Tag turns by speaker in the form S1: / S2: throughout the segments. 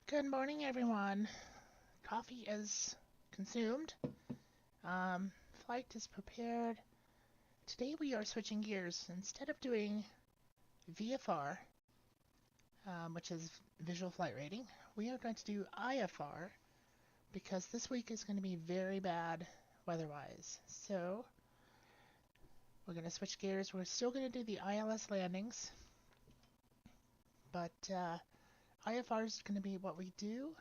S1: Good morning, everyone. Coffee is consumed. Um, Flight is prepared. Today we are switching gears. Instead of doing VFR, which is visual flight rating, we are going to do IFR because this week is going to be very bad weather-wise. So we're going to switch gears. We're still going to do the ILS landings, but IFR is going to be what we do,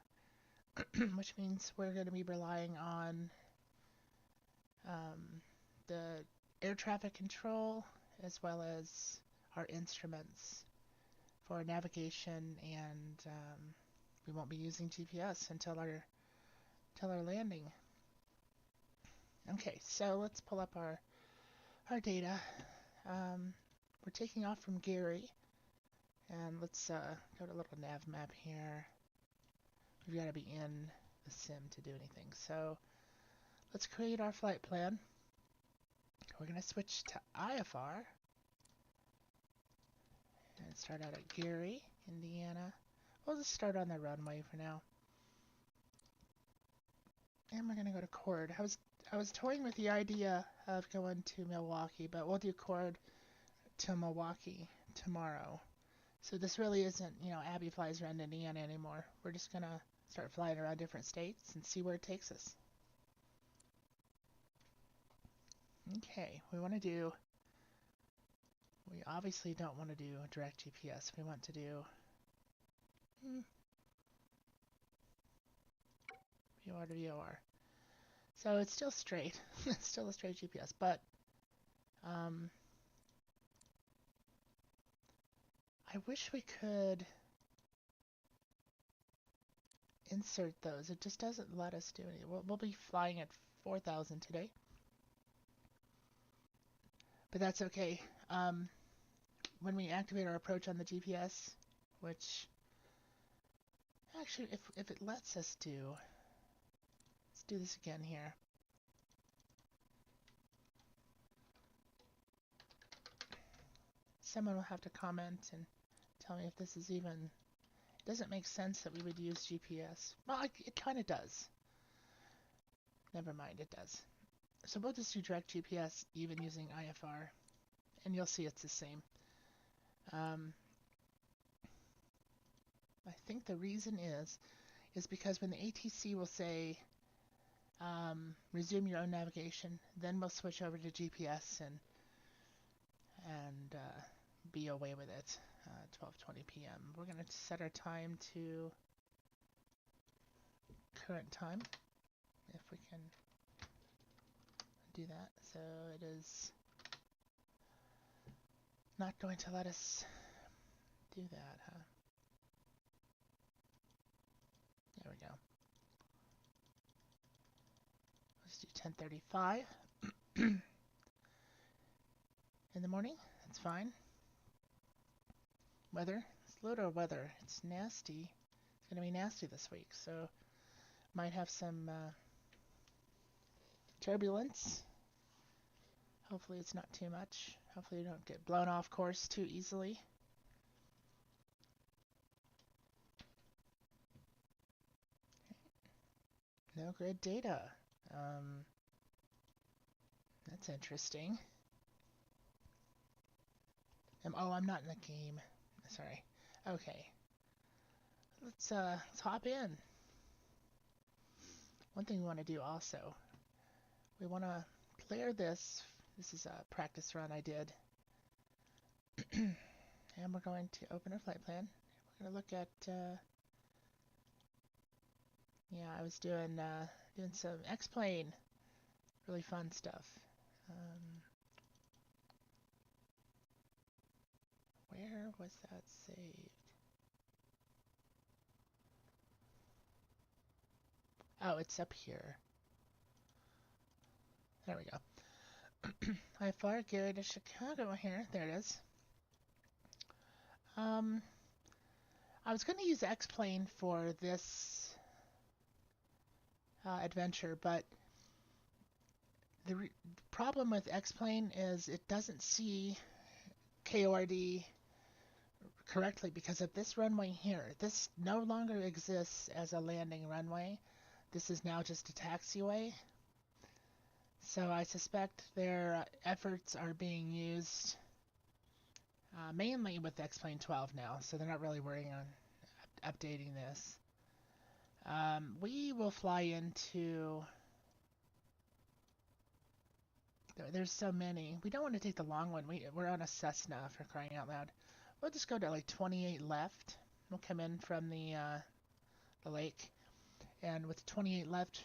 S1: which means we're going to be relying on the air traffic control as well as our instruments for navigation, and we won't be using GPS until our landing. Okay, so let's pull up our data. We're taking off from Gary, and let's go to a little nav map here. We've got to be in the sim to do anything. So let's create our flight plan. We're going to switch to IFR and start out at Gary, Indiana. We'll just start on the runway for now. And we're going to go to Cord. I was toying with the idea of going to Milwaukee, but we'll do Cord to Milwaukee tomorrow. So this really isn't, Abby flies around Indiana anymore. We're just going to start flying around different states and see where it takes us. Okay, we obviously don't want to do direct GPS. We want to do VOR to VOR. So it's still straight. It's still a straight GPS, but I wish we could insert those. It just doesn't let us do any. We'll be flying at 4,000 today, but that's okay. When we activate our approach on the GPS, which actually, if it lets us do, let's do this again here. Someone will have to comment and tell me if this is even, it doesn't make sense that we would use GPS. Well, it kind of does. Never mind, it does. So we'll just do direct GPS even using IFR, and you'll see it's the same. I think the reason is because when the ATC will say resume your own navigation, then we'll switch over to GPS and be away with it. 12:20 p.m. We're going to set our time to current time, if we can do that. So it is not going to let us do that, huh? There we go. Let's do 10:35 in the morning. That's fine. Weather. It's Ludo weather. It's nasty. It's going to be nasty this week, so might have some turbulence. Hopefully it's not too much. Hopefully you don't get blown off course too easily. No grid data. That's interesting. Oh, I'm not in the game. Sorry. Okay. Let's hop in. One thing we want to do also, we want to clear this. This is a practice run I did. And we're going to open our flight plan. We're going to look at, yeah, I was doing some X-plane, really fun stuff. Where was that saved? Oh, it's up here. There we go. I far Gary to Chicago here. There it is. I was going to use X-plane for this adventure, but the problem with X-plane is it doesn't see KORD correctly because of this runway here. This no longer exists as a landing runway. This is now just a taxiway. So I suspect their efforts are being used mainly with X-Plane 12 now, so they're not really worrying on updating this. We will fly into... There's so many. We don't want to take the long one. We're on a Cessna, for crying out loud. We'll just go to like 28 left. We'll come in from the lake. And with 28 left,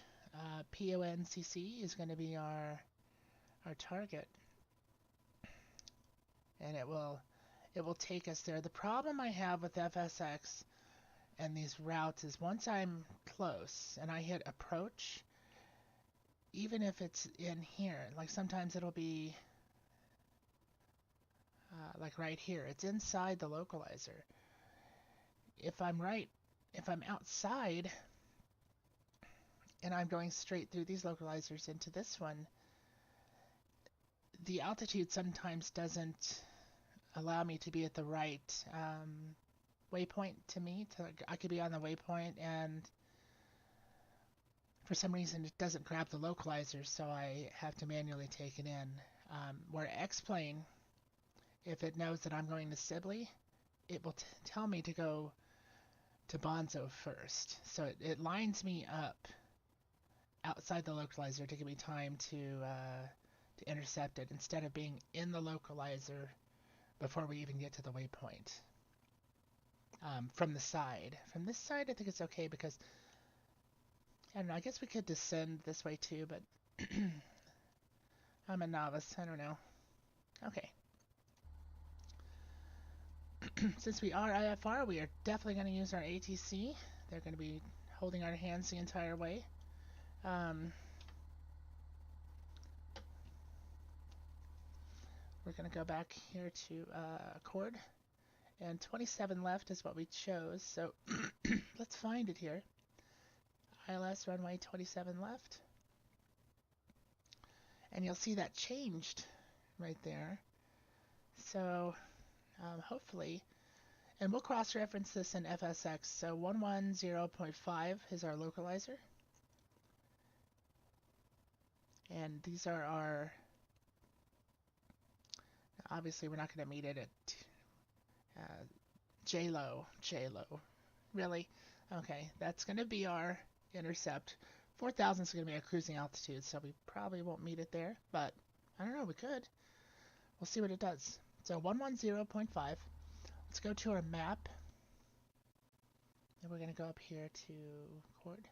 S1: PONCC is going to be our target. And it will take us there. The problem I have with FSX and these routes is once I'm close and I hit approach, even if it's in here, like sometimes it'll be like right here, it's inside the localizer. If I'm outside and I'm going straight through these localizers into this one, the altitude sometimes doesn't allow me to be at the right waypoint to me. I could be on the waypoint and for some reason it doesn't grab the localizer, so I have to manually take it in. Where X-Plane, if it knows that I'm going to Sibley, it will tell me to go to Bonzo first. So it lines me up outside the localizer to give me time to intercept it instead of being in the localizer before we even get to the waypoint. From the side. From this side, I think it's okay because I don't know, I guess we could descend this way too, but I'm a novice, I don't know. Okay. Since we are IFR, we are definitely going to use our ATC. They're going to be holding our hands the entire way. We're going to go back here to Accord. And 27 left is what we chose, so let's find it here. ILS runway 27 left. And you'll see that changed right there. So hopefully, and we'll cross-reference this in FSX. So 110.5 is our localizer. And these are our, obviously we're not going to meet it at JLO. Really? Okay, that's going to be our intercept. 4,000 is going to be our cruising altitude, so we probably won't meet it there, but I don't know, we could. We'll see what it does. So 110.5. Let's go to our map. And we're going to go up here to Cord.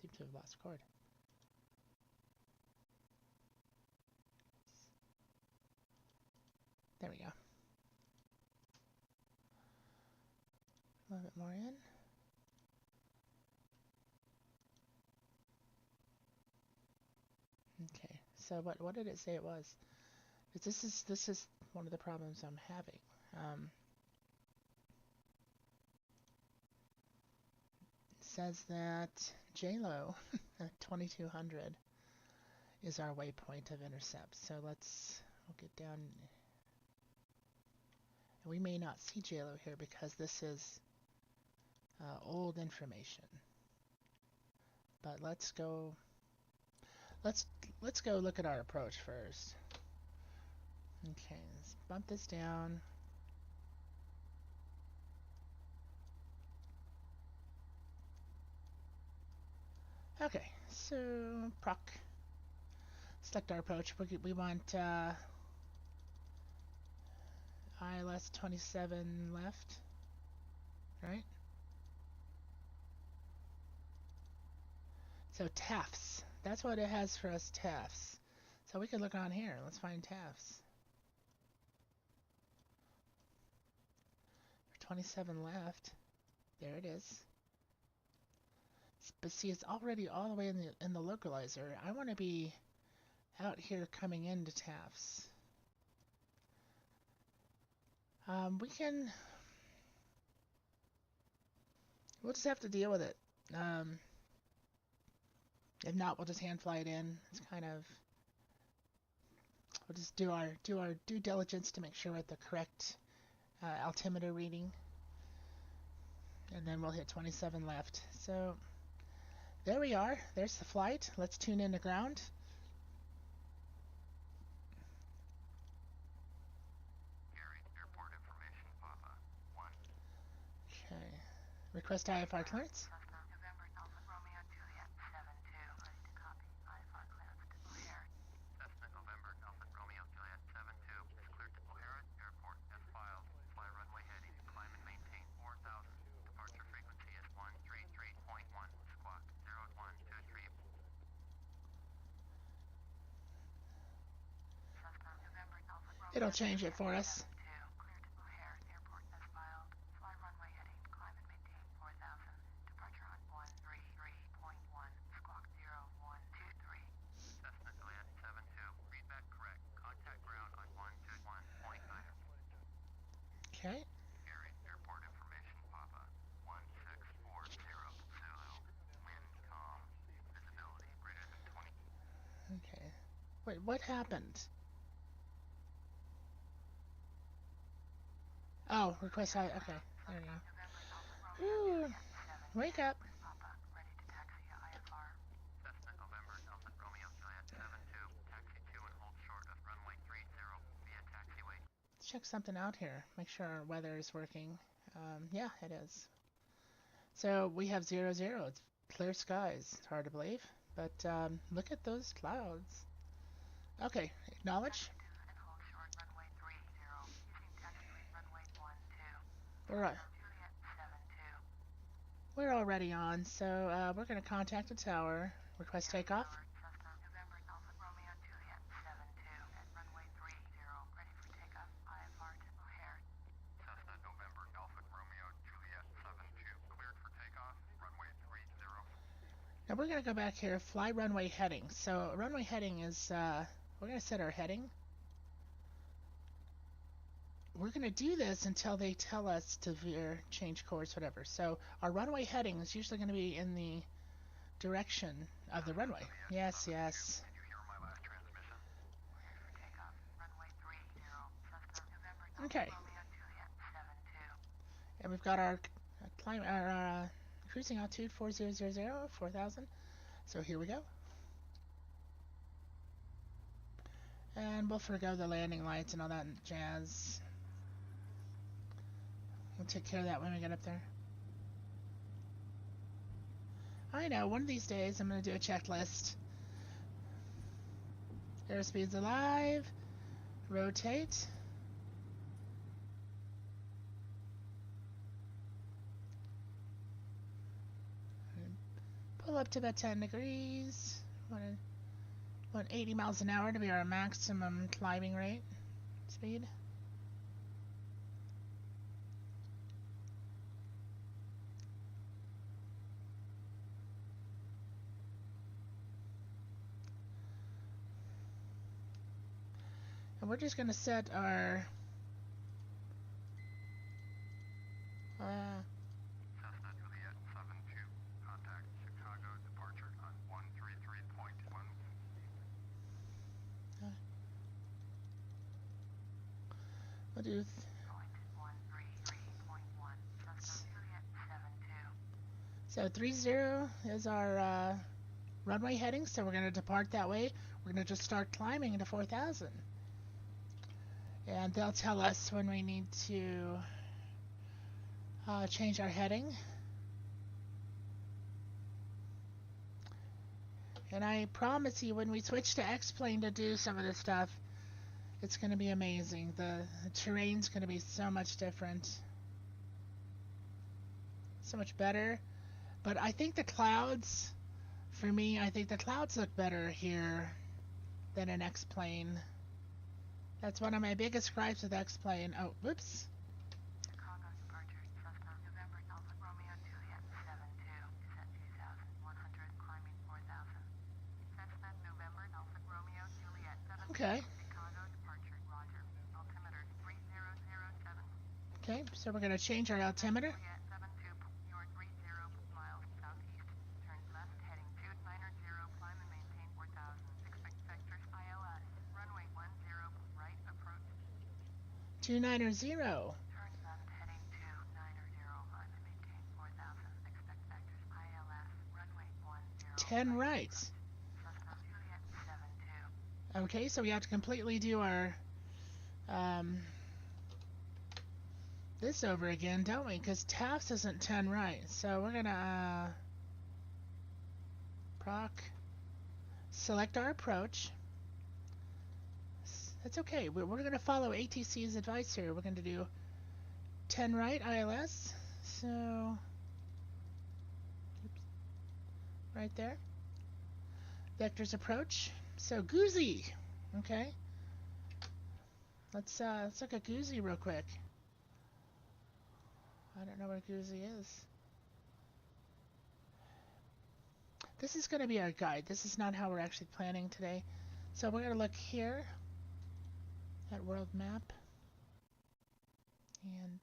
S1: Seem to have lost Cord. There we go. A little bit more in. Okay, so what did it say it was? This is one of the problems I'm having. It says that JLO 2200 is our waypoint of intercept. So we'll get down. And we may not see JLO here because this is old information. But let's go look at our approach first. Okay, let's bump this down. Okay, so proc. Select our approach. We want ILS 27 left, right? So TAFs. That's what it has for us, TAFs. So we could look on here. Let's find TAFs. 27 left. There it is. But see, it's already all the way in the localizer. I want to be out here coming into TAFs. We'll just have to deal with it. If not, we'll just hand fly it in. It's kind of, we'll just do our due diligence to make sure we're at the correct altimeter reading, and then we'll hit 27 left. So there we are. There's the flight. Let's tune in to ground.
S2: Airport information, Papa. 1.
S1: Okay. Request IFR clearance.
S2: November, Alpha Romeo, Juliet, 7-2. Ready to copy. IFR clearance to O'Hare. Cessna November, Alpha Romeo, Juliet, 7-2. Is cleared to O'Hare Airport as filed. Fly runway heading. Climb and maintain 4,000. Departure frequency is 133.1. Squawk 0123. Cessna November, Alpha Romeo.
S1: It'll change it for us. Okay.
S2: Airport information, Papa. 1640 Zulu. Wind calm. Visibility greater than 20.
S1: Okay. Wait, what happened? Oh, request I. Okay, there you go. Ooh, wake up.
S2: Ready to taxi IFR. Cessna November, Alpha Romeo, Juliet, 7-2. Taxi 2 and hold short of runway 30 via taxiway.
S1: Let's check something out here. Make sure our weather is working. Yeah, it is. So we have 0, 0. It's clear skies. It's hard to believe, but look at those clouds. Okay, acknowledge.
S2: And hold short runway 30. Using taxiway runway 12.
S1: We're on.
S2: Juliet, 7-2.
S1: We're already on, so we're going to contact the tower. Request takeoff.
S2: Cessna November, Alpha Romeo, Juliet, 7-2. At runway 30. Ready for takeoff. IFR to O'Hare. Cessna November, Alpha Romeo, Juliet, 7-2. Cleared for takeoff. Runway 30.
S1: Now we're going to go back here, fly runway heading. So runway heading is, we're going to set our heading. We're going to do this until they tell us to veer, change course, whatever. So our runway heading is usually going to be in the direction of the runway. Yes, yes.
S2: Did you hear my last transmission? Cleared for takeoff. Runway 30. Cessna November, Alpha
S1: Okay.
S2: Romeo, Juliet, 7-2.
S1: And we've got our cruising altitude 4000, 4000. So here we go. And we'll forgo the landing lights and all that jazz. We'll take care of that when we get up there. I know, one of these days I'm going to do a checklist. Airspeed's alive. Rotate. Pull up to about 10 degrees. Want 80 miles an hour to be our maximum climbing rate speed. And we're just going to set our
S2: Cessna Juliet 7-2. Contact Chicago departure on 133.1.
S1: we'll do
S2: Point 133.1. Cessna Juliet 7-2.
S1: so 30 is our runway heading, so we're going to depart that way. We're going to just start climbing into 4000. And they'll tell us when we need to change our heading. And I promise you, when we switch to X-Plane to do some of this stuff, it's going to be amazing. The terrain's going to be so much different. So much better. But I think the clouds, for me, I think the clouds look better here than in X-Plane. That's one of my biggest gripes with X-Plane. Oh, whoops.
S2: Chicago departure. Cessna November, Alpha Romeo, Juliet 7-2. Is at 2,100. Climbing 4,000. Cessna November, Alpha Romeo, Juliet 7-2.
S1: Okay.
S2: Chicago departure. Roger. Altimeter 3007.
S1: Okay, so we're going to change our altimeter.
S2: Juliet 7-2. You're 30 miles southeast. Turn left heading 290.
S1: 290.
S2: Turn left heading 2905 and maintain 4000. Expect vectors ILS. Runway 10.
S1: 10 right.
S2: Cessna Juliet 72.
S1: Okay, so we have to completely do our this over again, don't we? Because Taft's isn't 10 right. So we're gonna select our approach. That's okay. We're gonna follow ATC's advice here. We're gonna do 10 right ILS. So oops, right there. Vectors approach. So Goozy. Okay. Let's look at Goozy real quick. I don't know where Goozy is. This is going to be our guide. This is not how we're actually planning today. So we're going to look here at world map. And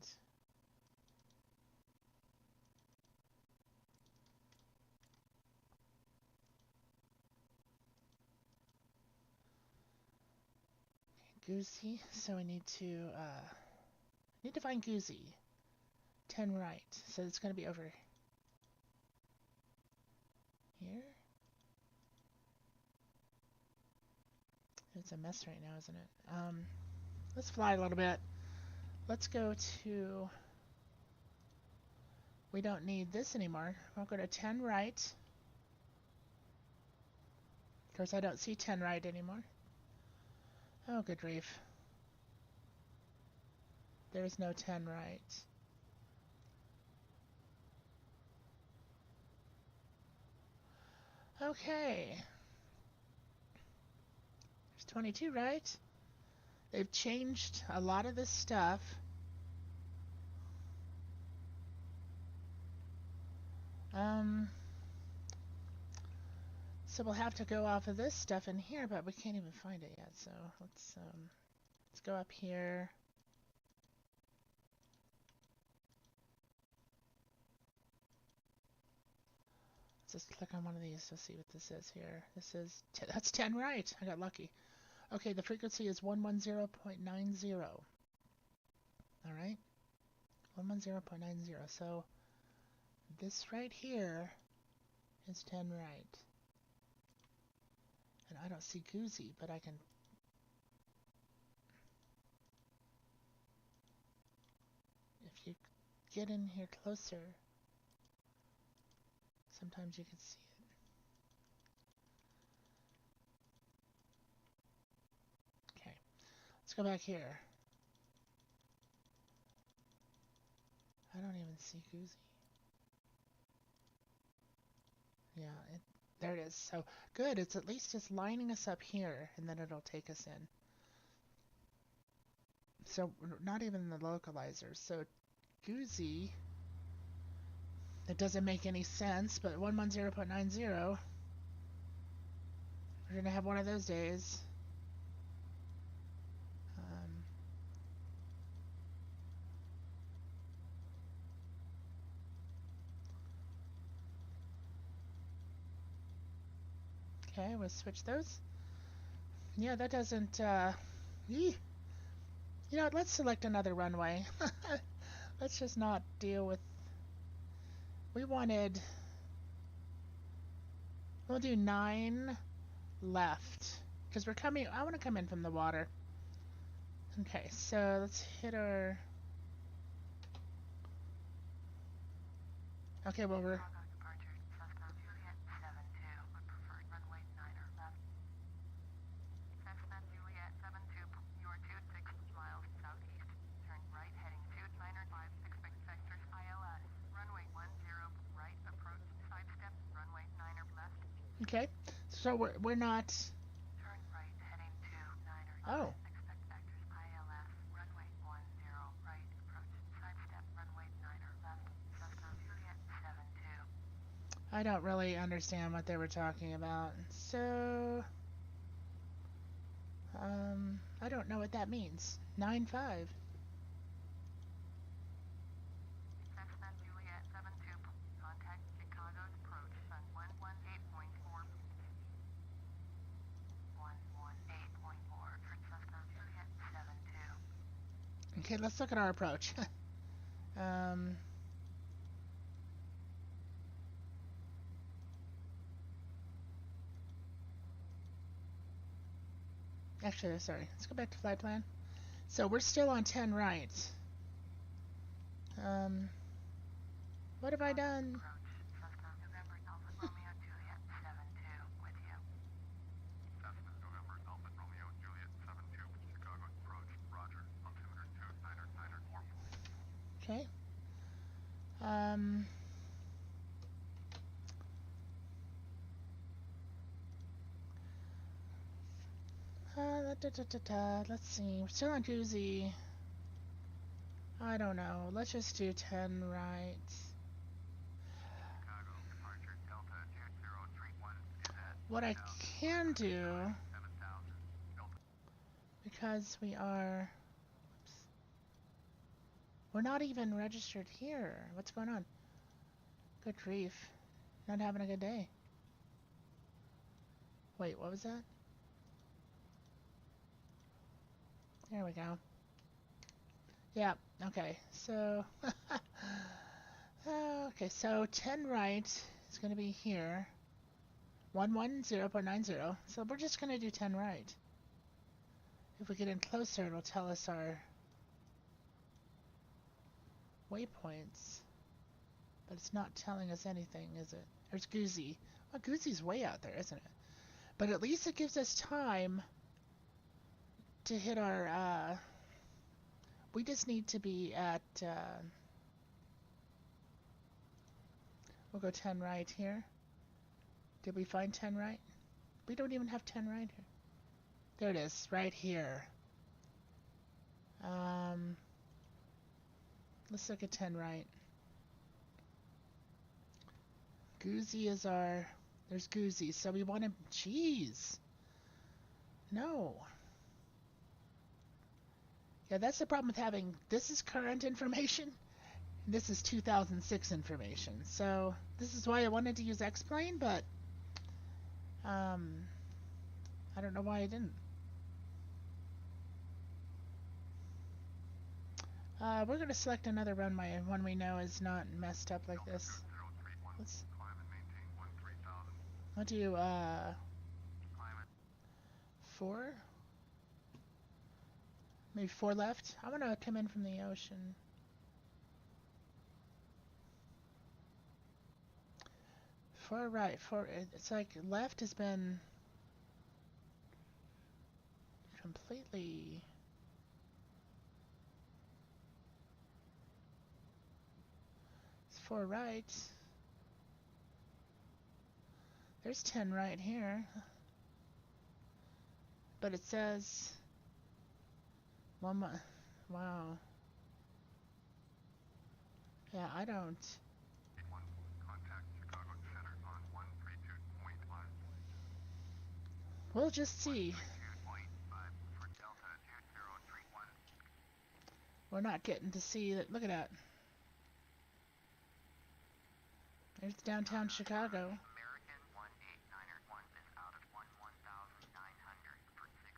S1: Goozy. So we need to find Goozy. 10 right. So it's going to be over here. It's a mess right now, isn't it? Let's fly a little bit. Let's go to... We don't need this anymore. I'll go to 10 right. Of course, I don't see 10 right anymore. Oh, good grief. There's no 10 right. Okay. There's 22 right. They've changed a lot of this stuff. So we'll have to go off of this stuff in here, but we can't even find it yet. So let's go up here. Let's just click on one of these to see what this is here. This is that's 10 right. I got lucky. Okay, the frequency is 110.90. All right, 110.90. So this right here is 10 right. And I don't see Goozy, but I can... If you get in here closer, sometimes you can see it. Okay, let's go back here. I don't even see Goozy. Yeah, there it is. So good, it's at least just lining us up here, and then it'll take us in. So not even the localizer. So Goozy, it doesn't make any sense, but 110.90, we're going to have one of those days. Okay, we'll switch those. Yeah, that doesn't, you know what, let's select another runway. Let's just not deal with, we wanted, we'll do 9 left, because we're coming, I want to come in from the water. Okay, so let's hit our, okay, well we're, okay, so we're not...
S2: Turn right heading 29
S1: Oh.
S2: Expect vectors ILS. Runway 10 right. Approach sidestep. Runway 9 left. Cessna Juliet 72.
S1: I don't really understand what they were talking about. So... I don't know what that means. 9-5.
S2: Cessna Juliet 72. Contact Chicago's approach. Sun 118.4. 118.4 for Cessna Juliet 72.
S1: Okay, let's look at our approach. um, Actually, sorry. Let's go back to flight plan. So we're still on 10 right. Um, what have I done?
S2: November Alpha Romeo Juliet 72 with you. Cessna November Alpha Romeo Juliet 72 Chicago approach. Roger. Altimeter 2944.
S1: Okay. Um, Let's see. We're still on Koozie. I don't know. Let's just do 10 right.
S2: Chicago departure Delta 2031 is at
S1: What I can do,
S2: 7000 Delta.
S1: because we're not even registered here. What's going on? Good grief. Not having a good day. Wait, what was that? There we go. Yeah, okay. So, okay, so 10 right is going to be here. 110.90. So we're just going to do 10 right. If we get in closer, it'll tell us our waypoints. But it's not telling us anything, is it? There's Goozy. Well, Goozy's way out there, isn't it? But at least it gives us time to hit our, we just need to be at, we'll go 10 right here. Did we find 10 right? We don't even have 10 right here. There it is, right here. Let's look at 10 right. Goozy is our, there's Goozy, so we want to, jeez. No. Yeah, that's the problem with having, this is current information, and this is 2006 information. So this is why I wanted to use X-Plane, but I don't know why I didn't. We're going to select another runway, one we know is not messed up like this. I'll do, 4? Maybe 4 left? I want to come in from the ocean. 4 right, 4, it's like left has been completely... It's 4 right. There's 10 right here. But it says... Wow. Yeah, I don't...
S2: Contact Chicago Center on 132.5.
S1: We'll just see.
S2: For Delta 2031.
S1: We're not getting to see that. Look at that. There's downtown Chicago.
S2: American 1891 is out of 11,900 for 6,000.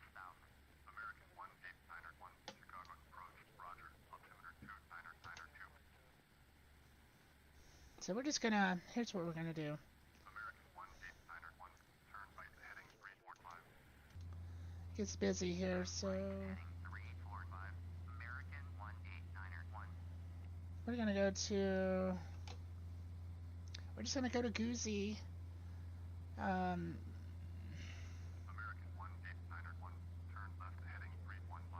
S2: American 1891 Chicago approach. Roger. Altimeter 2992.
S1: So we're just gonna, here's what we're gonna do.
S2: American 1891 turn right heading 345.
S1: It gets busy here, so
S2: Heading 345. American 1891.
S1: we're gonna go to, we're just gonna go to Goozy.
S2: American 1891 turn left heading 315.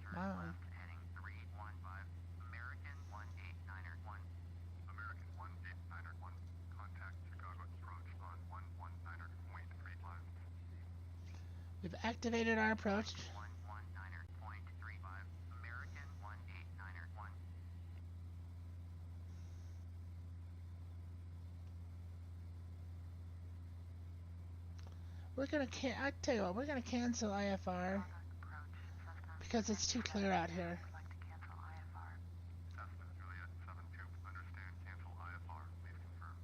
S2: Turn
S1: Wow.
S2: left heading 315. American 1891. American 1891 contact Chicago approach on 119.35.
S1: We've activated our approach.
S2: 119.35. American 1891.
S1: We're gonna I tell you what, we're gonna cancel IFR because it's too clear out here.
S2: Would like to cancel IFR. Cessna Juliet 72. Understand. Cancel IFR. Please confirm.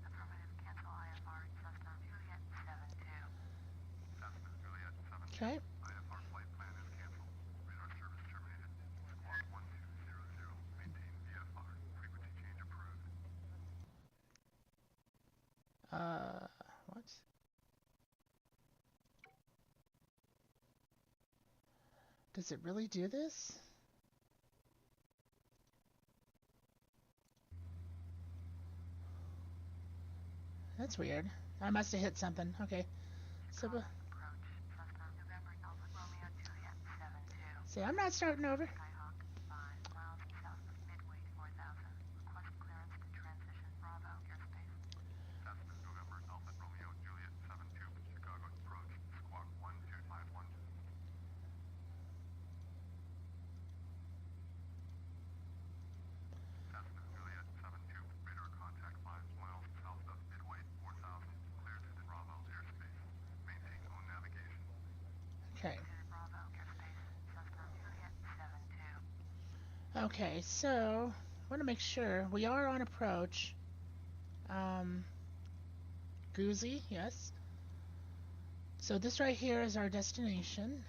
S2: Affirmative. Cancel IFR. Cessna Juliet 72. Cessna Juliet 72.
S1: Okay.
S2: IFR flight plan is canceled.
S1: Does it really do this? That's weird. I must have hit something. Okay. So, see, I'm not starting over. Okay. Okay, so I want to make sure we are on approach. Goozy, yes. So this right here is our destination.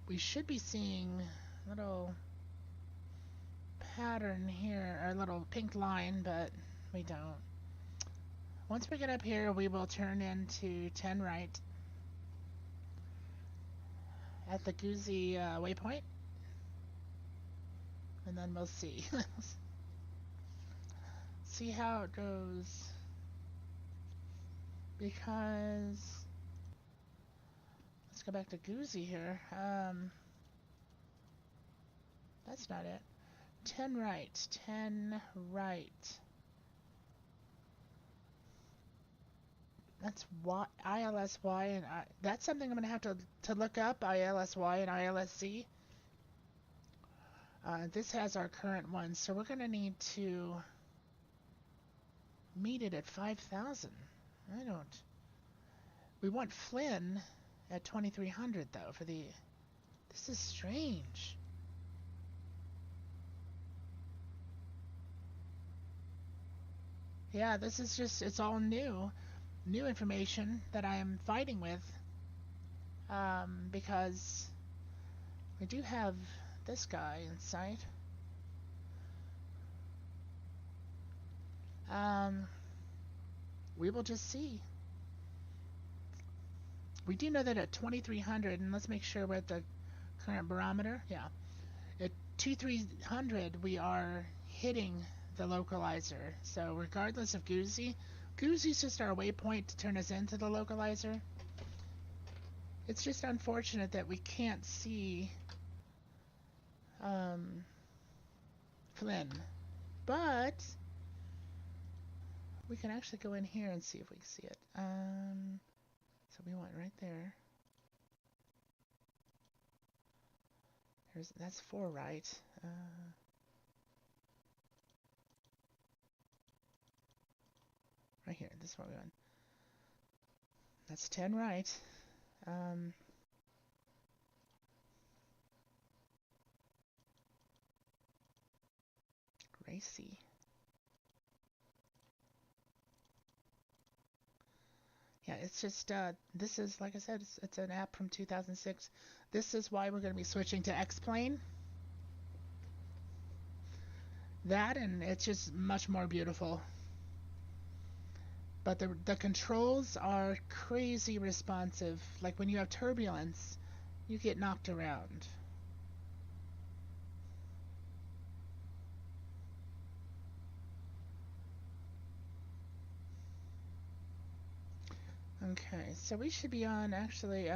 S1: We should be seeing a little pattern here, our little pink line, but we don't. Once we get up here, we will turn into 10 right at the Goozy waypoint, and then we'll see. See how it goes. Because let's go back to Goozy here. That's not it. 10 right. 10 right. That's ILSY and that's something I'm gonna have to look up. ILSY and ILSC. This has our current one, so we're gonna need to meet it at 5,000. I don't. We want Flynn at 2,300 though for the. This is strange. Yeah, this is just, it's all new information that I am fighting with, because we do have this guy in sight. We will just see. We do know that at 2,300, and let's make sure we're at the current barometer. Yeah, at 2,300 we are hitting the localizer. So regardless of Goozy, Goozy's just our waypoint to turn us into the localizer. It's just unfortunate that we can't see Flynn, but we can actually go in here and see if we can see it. So we want right there. That's 4 right. Right here, this is what we want. That's 10 right. Gracie. Yeah, it's just, this is, like I said, it's an app from 2006. This is why we're going to be switching to X-Plane. That, and it's just much more beautiful. But the controls are crazy responsive. Like when you have turbulence, you get knocked around. Okay, so we should be on, actually,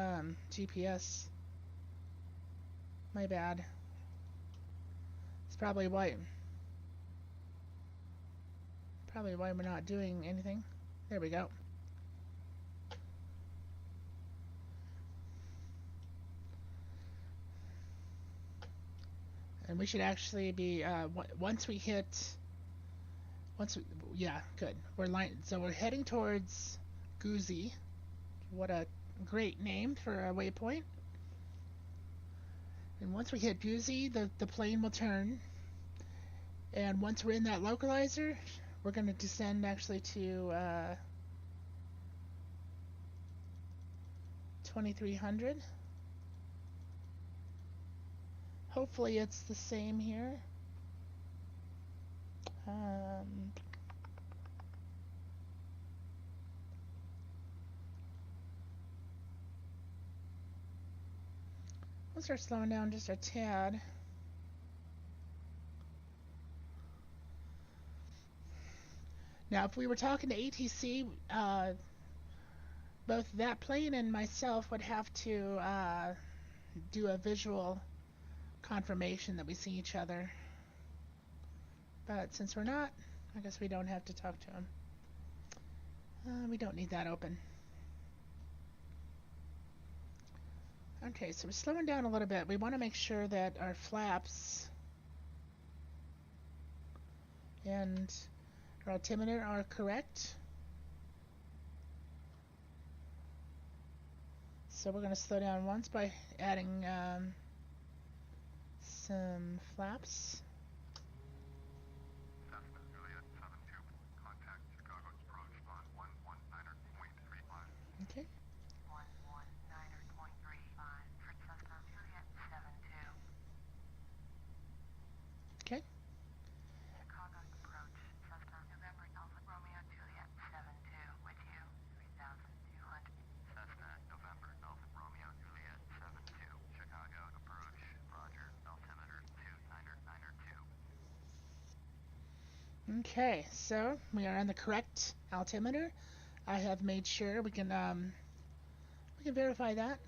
S1: GPS. My bad. It's probably why we're not doing anything. There we go. And we should actually be, yeah, good. So we're heading towards Goozy. What a great name for a waypoint. And once we hit Goozy, the plane will turn. And once we're in that localizer, we're going to descend actually to 2,300. Hopefully it's the same here. We'll start slowing down just a tad. Now, if we were talking to ATC, both that plane and myself would have to do a visual confirmation that we see each other. But since we're not, I guess we don't have to talk to him. We don't need that open. Okay, so we're slowing down a little bit. We want to make sure that our flaps and our altimeter are correct. So we're going to slow down once by adding some flaps.
S2: Cessna Juliet 72, contact Chicago approach on 119.35.
S1: Okay.
S2: 119.35 for Cessna Juliet 72.
S1: Okay.
S2: Chicago approach, Cessna November Alpha Romeo Juliet 72 with you, 3,200. Cessna November Alpha Romeo Juliet 72, Chicago approach, roger, altimeter 2992.
S1: Okay, so we are on the correct altimeter. I have made sure we can verify that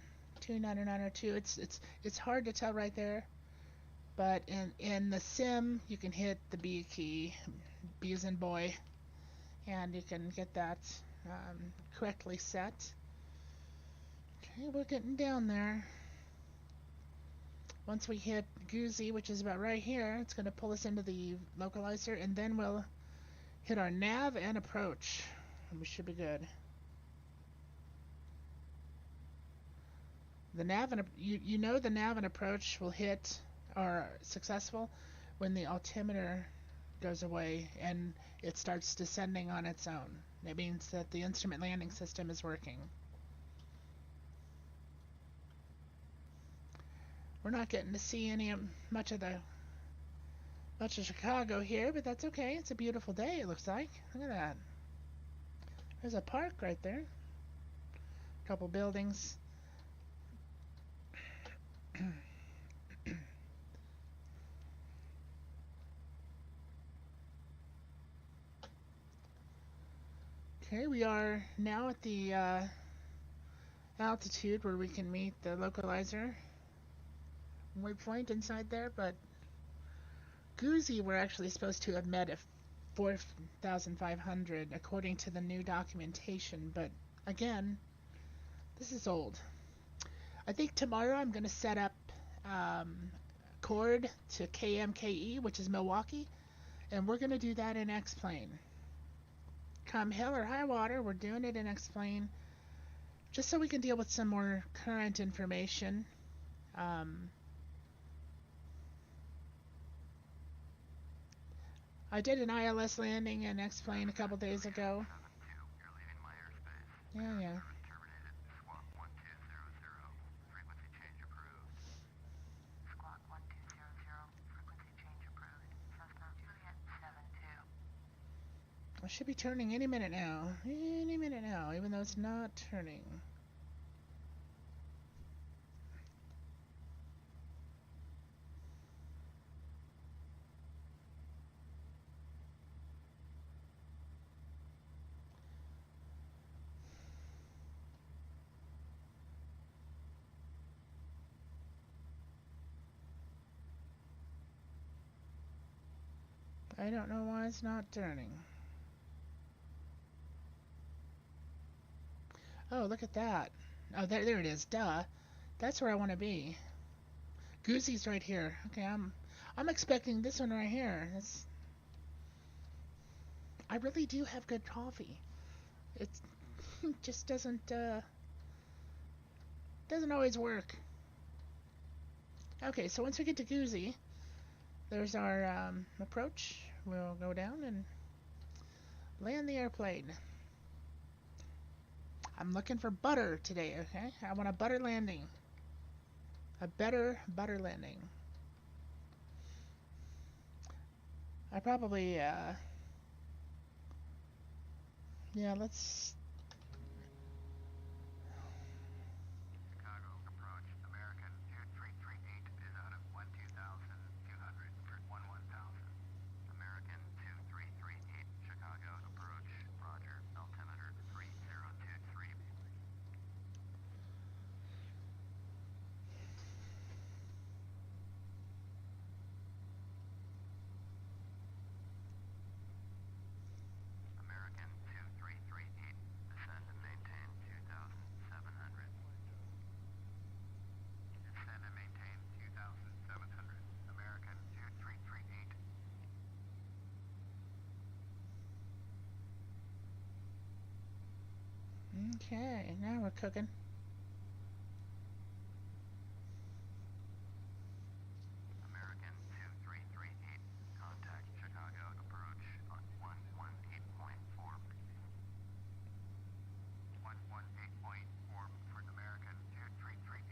S1: 2992. It's hard to tell right there, but in the sim you can hit the B key, B as in boy, and you can get that correctly set. Okay, we're getting down there. Once we hit KGYY, which is about right here, it's going to pull us into the localizer, and then we'll hit our nav and approach, and we should be good. The nav and you know the nav and approach will hit are successful when the altimeter goes away and it starts descending on its own. It means that the instrument landing system is working. We're not getting to see much of Chicago here, but that's okay. It's a beautiful day, it looks like. Look at that. There's a park right there. A couple buildings. Okay, we are now at the altitude where we can meet the localizer waypoint inside there, but KGYY we're actually supposed to have met at 4,500 according to the new documentation, but again, this is old. I think tomorrow I'm going to set up cord to KMKE, which is Milwaukee, and we're going to do that in X-Plane. Come hell or high water, we're doing it in X-Plane just so we can deal with some more current information. I did an ILS landing in X-Plane a couple days ago.
S2: You're leaving my airspace.
S1: Yeah.
S2: Service terminated. Squawk 1200. Frequency change approved. Squawk 1200. Frequency change approved. Cessna Juliet 72.
S1: I should be turning any minute now. Any minute now, even though it's not turning. I don't know why it's not turning. Oh, look at that. Oh, there it is. Duh. That's where I want to be. KGYY's right here. Okay, I'm expecting this one right here. I really do have good coffee. It just doesn't always work. Okay, so once we get to KGYY, there's our approach. We'll go down and land the airplane. I'm looking for butter today, okay? I want a butter landing. A better butter landing. I probably, yeah, let's...
S2: Chicago approach. American 233
S1: Okay, now we're cooking.
S2: American 2338, contact Chicago, approach on 118.4. 118.4 for American 2338.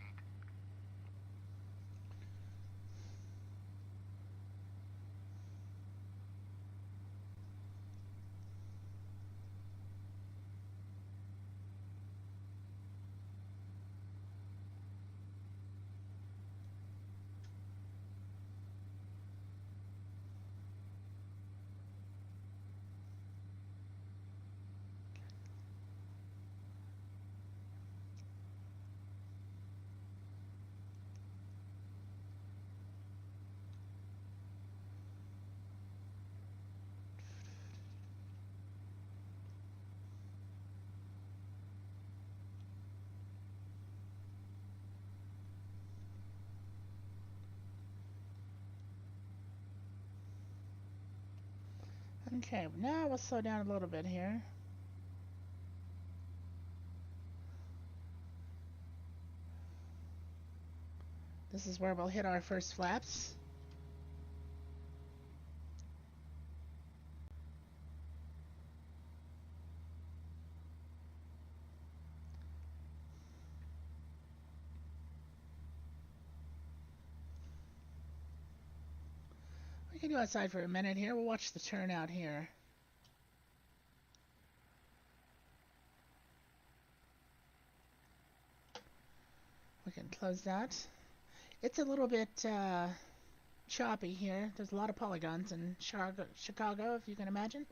S1: Okay, now we'll slow down a little bit here. This is where we'll hit our first flaps. We can go outside for a minute here. We'll watch the turnout here. We can close that. It's a little bit choppy here. There's a lot of polygons in Chicago, if you can imagine.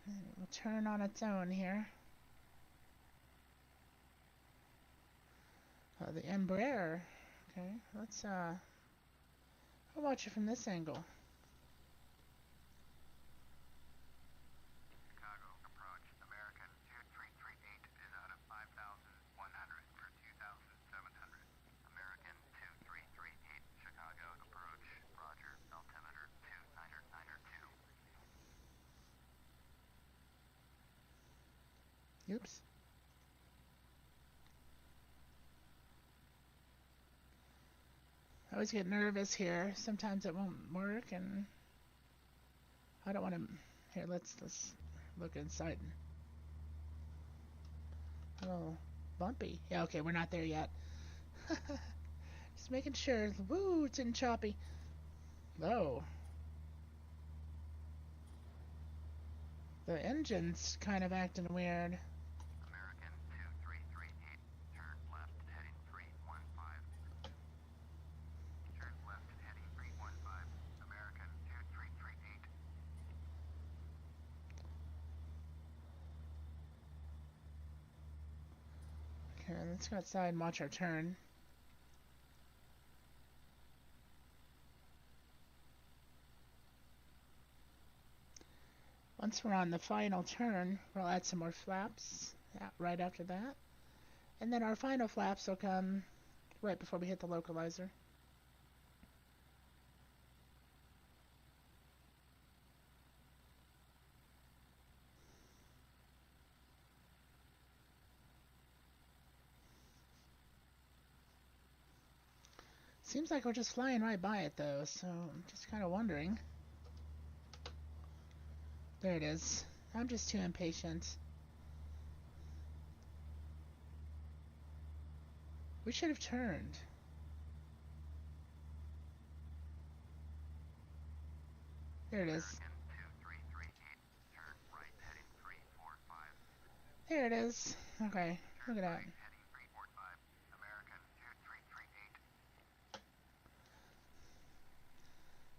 S1: It will turn on its own here. Oh, the Embraer. Okay, let's I'll watch it from this angle.
S2: Chicago, approach. American 2338 is out of 5,100 for 2,700. American 2338, Chicago, approach. Roger, altimeter 2992.
S1: Oops. I always get nervous here. Sometimes it won't work, and I don't want to. Here, let's look inside. A little bumpy. Yeah, okay, we're not there yet. Just making sure. Woo, it's in choppy. Oh, the engine's kind of acting weird.
S2: American 2338, turn left heading 315. Turn left heading 315. American 2338.
S1: Okay, let's go outside and watch our turn. Once we're on the final turn, we'll add some more flaps right after that. And then our final flaps will come right before we hit the localizer. Seems like we're just flying right by it though, so I'm just kind of wondering. There it is. I'm just too impatient. We should have turned. There it is.
S2: American 2338, turn right heading 345.
S1: There it is. Okay, look at that.
S2: Right heading 345. American 2338.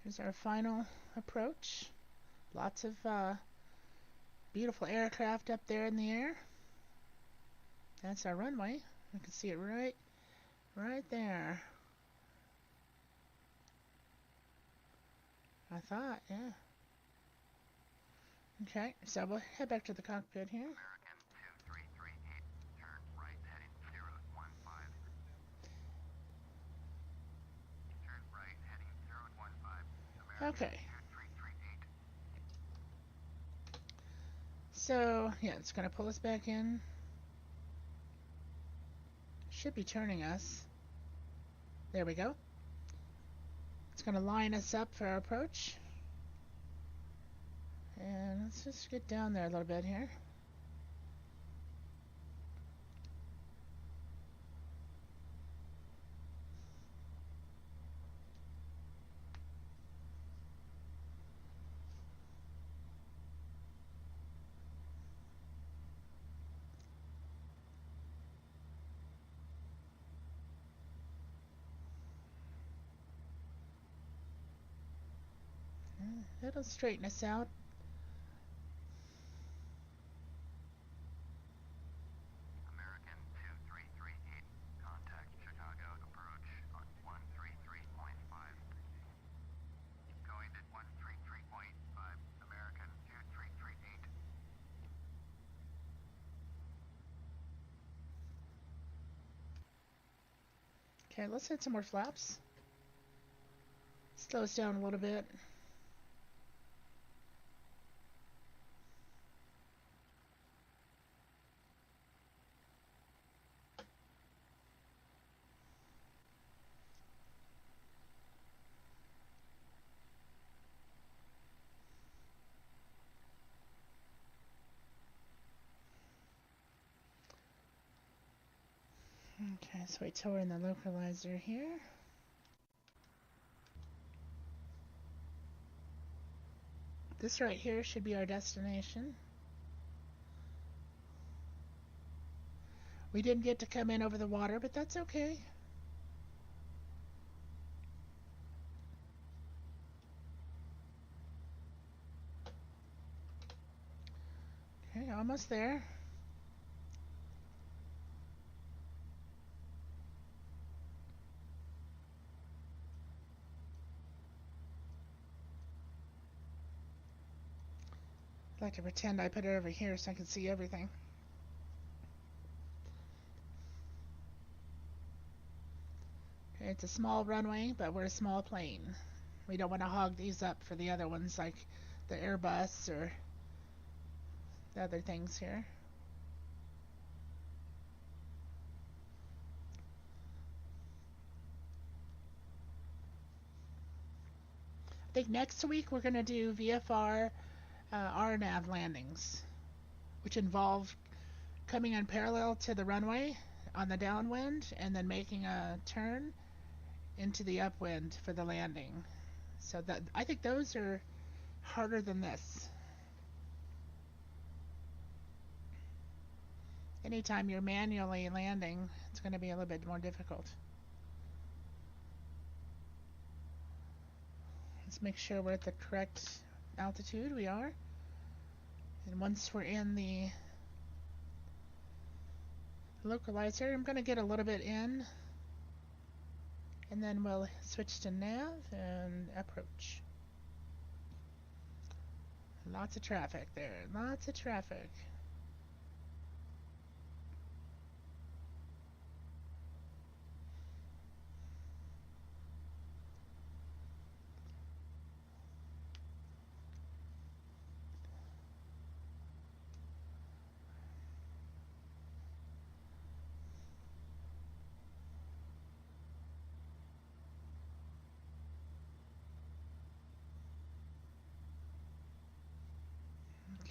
S1: Here's our final approach. Lots of beautiful aircraft up there in the air. That's our runway. You can see it right there. I thought, yeah. Okay, so we'll head back to the cockpit here.
S2: American 2338, turn right heading 015. Turn right heading 015. American
S1: Okay.
S2: 2338.
S1: So, yeah, it's going to pull us back in. Should be turning us. There we go. It's going to line us up for our approach. And let's just get down there a little bit here. It'll straighten us out.
S2: American 2338, contact Chicago approach on 133.5. Going at 133.5, American 2338.
S1: Okay, let's hit some more flaps. Slow us down a little bit. Okay, so we tore in the localizer here. This right here should be our destination. We didn't get to come in over the water, but that's okay. Okay, almost there. I like to pretend I put it over here so I can see everything. Okay, it's a small runway, but we're a small plane. We don't want to hog these up for the other ones like the Airbus or the other things here. I think next week we're going to do VFR RNAV landings, which involve coming in parallel to the runway on the downwind and then making a turn into the upwind for the landing. So that I think those are harder than this. Anytime you're manually landing, it's going to be a little bit more difficult. Let's make sure we're at the correct altitude. We are. And once we're in the localizer, I'm going to get a little bit in, and then we'll switch to nav and approach. Lots of traffic there. Lots of traffic.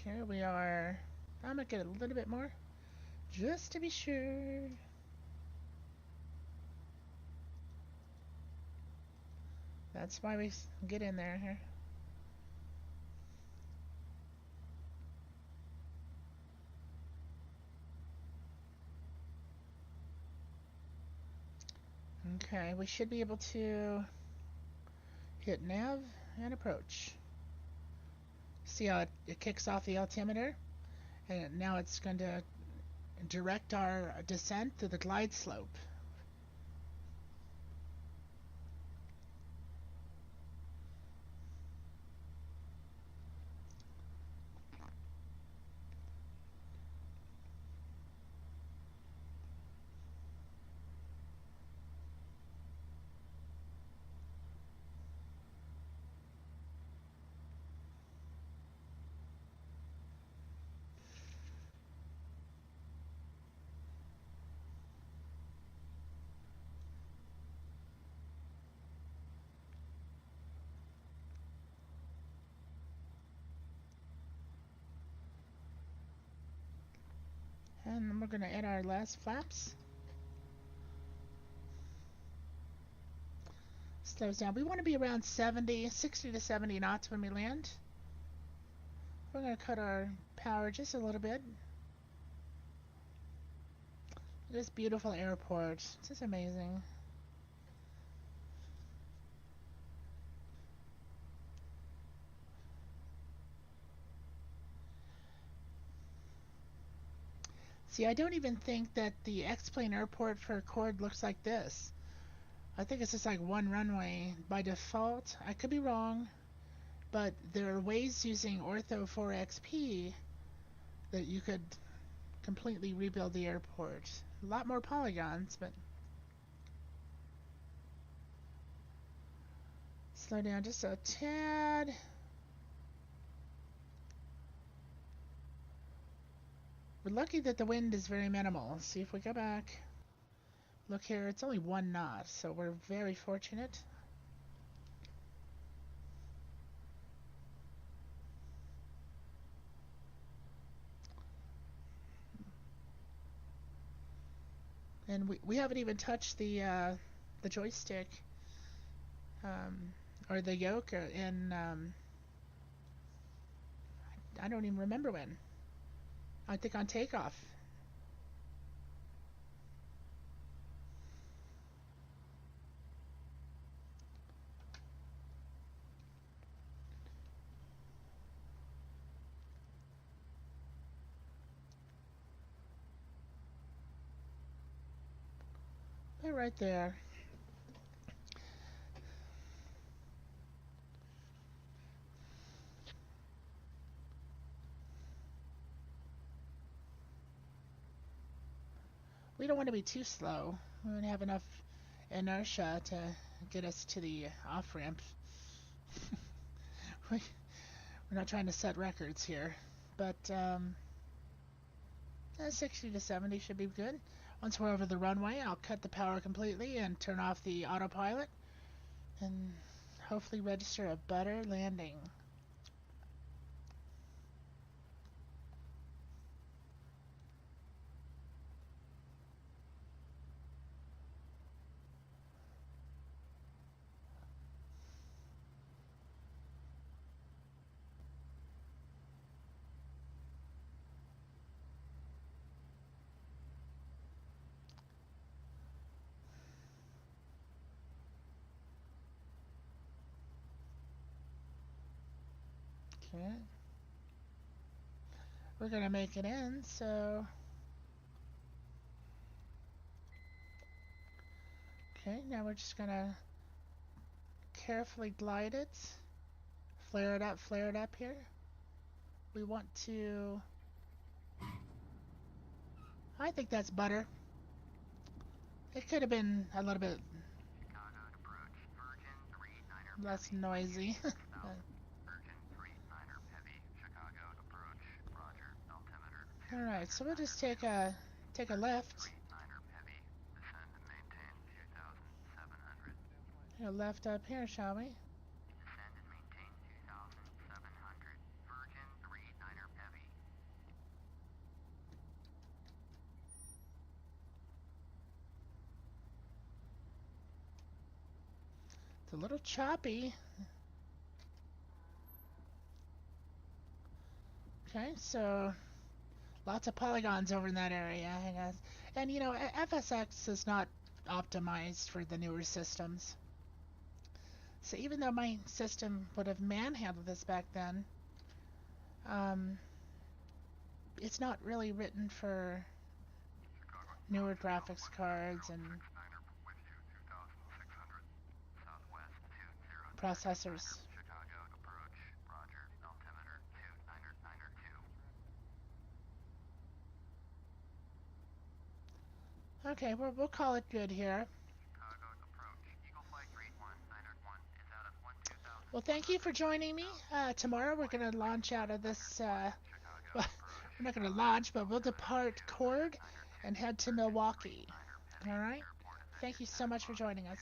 S1: Here we are. I'm going to get a little bit more, just to be sure. That's why we get in there here. Okay, we should be able to hit nav and approach. See how it kicks off the altimeter? And now it's going to direct our descent to the glide slope. And we're going to add our last flaps. Slows down. We want to be around 60 to 70 knots when we land. We're going to cut our power just a little bit. This beautiful airport. This is amazing. See, I don't even think that the X-plane airport for Accord looks like this. I think it's just like one runway by default. I could be wrong, but there are ways using Ortho 4XP that you could completely rebuild the airport. A lot more polygons, but slow down just a tad. We're lucky that the wind is very minimal. See if we go back. Look here, it's only 1 knot, so we're very fortunate. And we haven't even touched the joystick or the yoke in I don't even remember when. I think on takeoff. They're right there. We don't want to be too slow. We don't have enough inertia to get us to the off-ramp. We're not trying to set records here, but 60 to 70 should be good. Once we're over the runway, I'll cut the power completely and turn off the autopilot and hopefully register a better landing. Okay. We're gonna make it in, so okay, now we're just gonna carefully glide it, flare it up here. We want to, I think that's butter. It could have been a little bit less noisy. Alright, so we'll just take a left. Take a left up here, shall we? It's a little choppy. Okay, so lots of polygons over in that area, I guess. And you know, FSX is not optimized for the newer systems. So even though my system would have manhandled this back then, um, it's not really written for newer graphics cards and processors. Okay, we'll call it good here. Well, thank you for joining me. Tomorrow we're going to launch out of this, well, we're not going to launch, but we'll depart Cord and head to Milwaukee. All right? Thank you so much for joining us.